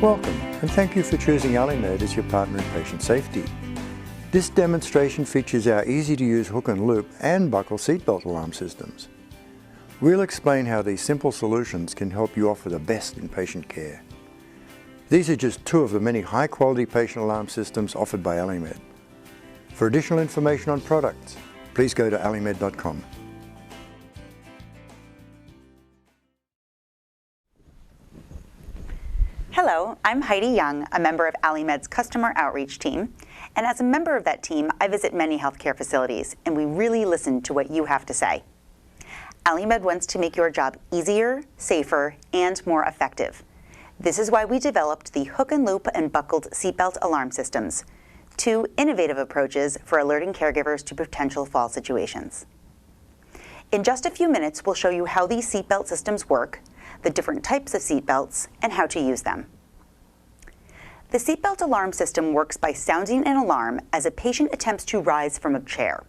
Welcome, and thank you for choosing Alimed as your partner in patient safety. This demonstration features our easy-to-use hook and loop and buckle seatbelt alarm systems. We'll explain how these simple solutions can help you offer the best in patient care. These are just two of the many high-quality patient alarm systems offered by Alimed. For additional information on products, please go to alimed.com. Hello, I'm Heidi Young, a member of Alimed's customer outreach team. And as a member of that team, I visit many healthcare facilities, and we really listen to what you have to say. Alimed wants to make your job easier, safer, and more effective. This is why we developed the hook and loop and buckled seatbelt alarm systems, two innovative approaches for alerting caregivers to potential fall situations. In just a few minutes, we'll show you how these seatbelt systems work, the different types of seatbelts, and how to use them. The seatbelt alarm system works by sounding an alarm as a patient attempts to rise from a chair.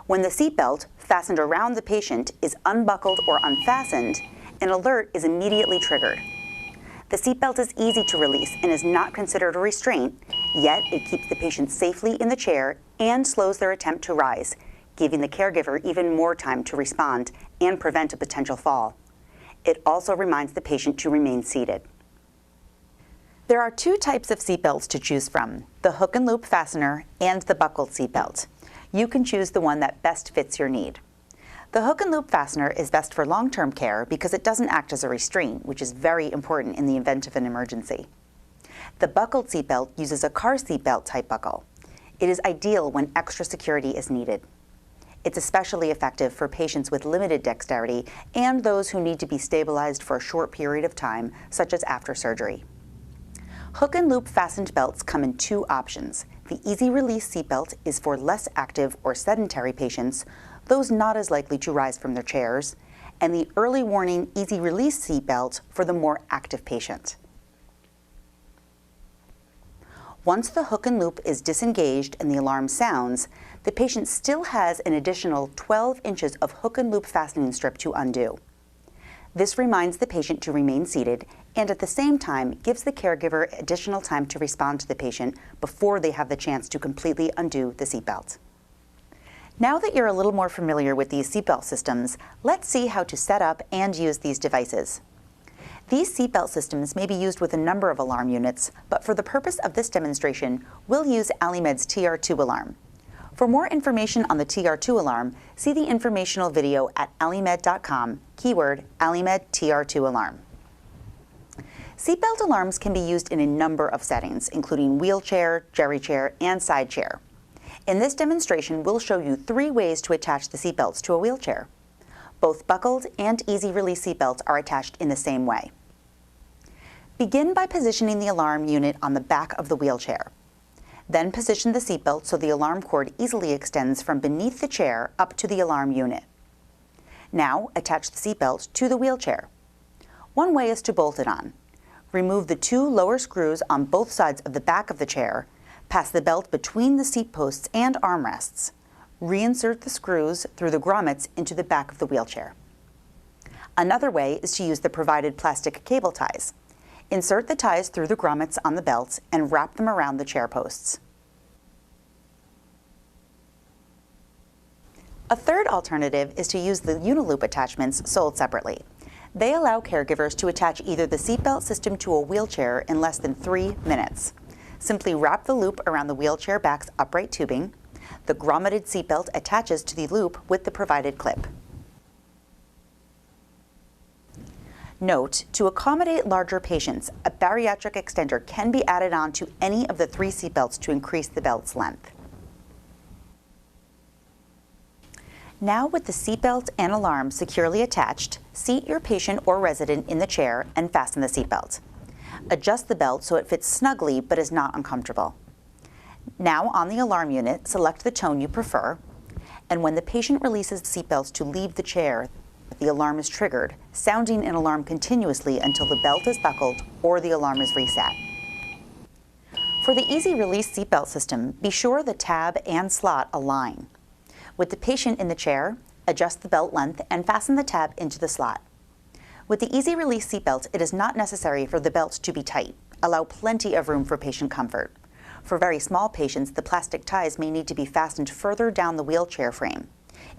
When the seatbelt, fastened around the patient, is unbuckled or unfastened, an alert is immediately triggered. The seatbelt is easy to release and is not considered a restraint, yet it keeps the patient safely in the chair and slows their attempt to rise, giving the caregiver even more time to respond and prevent a potential fall. It also reminds the patient to remain seated. There are two types of seatbelts to choose from, the hook and loop fastener and the buckled seatbelt. You can choose the one that best fits your need. The hook and loop fastener is best for long-term care because it doesn't act as a restraint, which is very important in the event of an emergency. The buckled seatbelt uses a car seatbelt type buckle. It is ideal when extra security is needed. It's especially effective for patients with limited dexterity and those who need to be stabilized for a short period of time, such as after surgery. Hook and loop fastened belts come in two options. The easy release seatbelt is for less active or sedentary patients, those not as likely to rise from their chairs, and the early warning easy release seatbelt for the more active patient. Once the hook and loop is disengaged and the alarm sounds, the patient still has an additional 12 inches of hook and loop fastening strip to undo. This reminds the patient to remain seated and at the same time gives the caregiver additional time to respond to the patient before they have the chance to completely undo the seatbelt. Now that you're a little more familiar with these seatbelt systems, let's see how to set up and use these devices. These seatbelt systems may be used with a number of alarm units, but for the purpose of this demonstration, we'll use Alimed's TR2 alarm. For more information on the TR2 alarm, see the informational video at alimed.com, keyword Alimed TR2 alarm. Seatbelt alarms can be used in a number of settings, including wheelchair, jerry chair, and side chair. In this demonstration, we'll show you 3 ways to attach the seatbelts to a wheelchair. Both buckled and easy release seatbelts are attached in the same way. Begin by positioning the alarm unit on the back of the wheelchair. Then position the seatbelt so the alarm cord easily extends from beneath the chair up to the alarm unit. Now attach the seatbelt to the wheelchair. One way is to bolt it on. Remove the 2 lower screws on both sides of the back of the chair, pass the belt between the seat posts and armrests. Reinsert the screws through the grommets into the back of the wheelchair. Another way is to use the provided plastic cable ties. Insert the ties through the grommets on the belt and wrap them around the chair posts. A third alternative is to use the Uniloop attachments sold separately. They allow caregivers to attach either the seatbelt system to a wheelchair in less than 3 minutes. Simply wrap the loop around the wheelchair back's upright tubing. The grommeted seatbelt attaches to the loop with the provided clip. Note, to accommodate larger patients, a bariatric extender can be added on to any of the 3 seatbelts to increase the belt's length. Now with the seatbelt and alarm securely attached, seat your patient or resident in the chair and fasten the seatbelt. Adjust the belt so it fits snugly but is not uncomfortable. Now on the alarm unit, select the tone you prefer, and when the patient releases the seatbelts to leave the chair, the alarm is triggered, sounding an alarm continuously until the belt is buckled or the alarm is reset. For the easy release seatbelt system, be sure the tab and slot align. With the patient in the chair, adjust the belt length and fasten the tab into the slot. With the Easy Release seatbelt, it is not necessary for the belt to be tight. Allow plenty of room for patient comfort. For very small patients, the plastic ties may need to be fastened further down the wheelchair frame.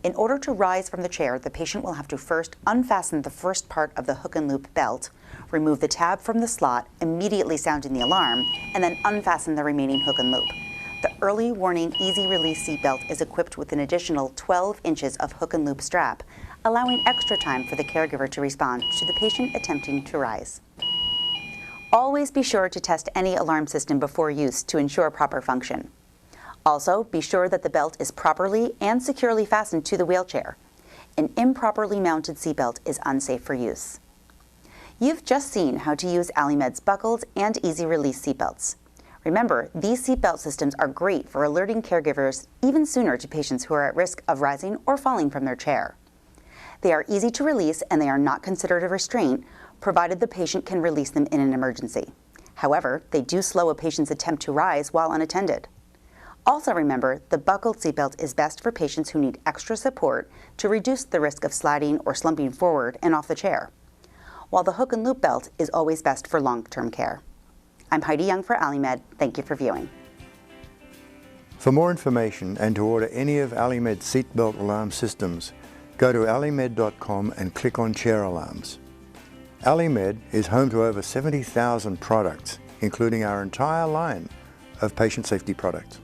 In order to rise from the chair, the patient will have to first unfasten the first part of the hook and loop belt, remove the tab from the slot, immediately sounding the alarm, and then unfasten the remaining hook and loop. The Early Warning Easy Release seatbelt is equipped with an additional 12 inches of hook and loop strap, allowing extra time for the caregiver to respond to the patient attempting to rise. Always be sure to test any alarm system before use to ensure proper function. Also, be sure that the belt is properly and securely fastened to the wheelchair. An improperly mounted seatbelt is unsafe for use. You've just seen how to use Alimed's buckled and easy release seatbelts. Remember, these seatbelt systems are great for alerting caregivers even sooner to patients who are at risk of rising or falling from their chair. They are easy to release and they are not considered a restraint, provided the patient can release them in an emergency. However, they do slow a patient's attempt to rise while unattended. Also remember, the buckled seatbelt is best for patients who need extra support to reduce the risk of sliding or slumping forward and off the chair, while the hook and loop belt is always best for long-term care. I'm Heidi Young for Alimed. Thank you for viewing. For more information and to order any of Alimed's seatbelt alarm systems, go to alimed.com and click on Chair Alarms. Alimed is home to over 70,000 products, including our entire line of patient safety products.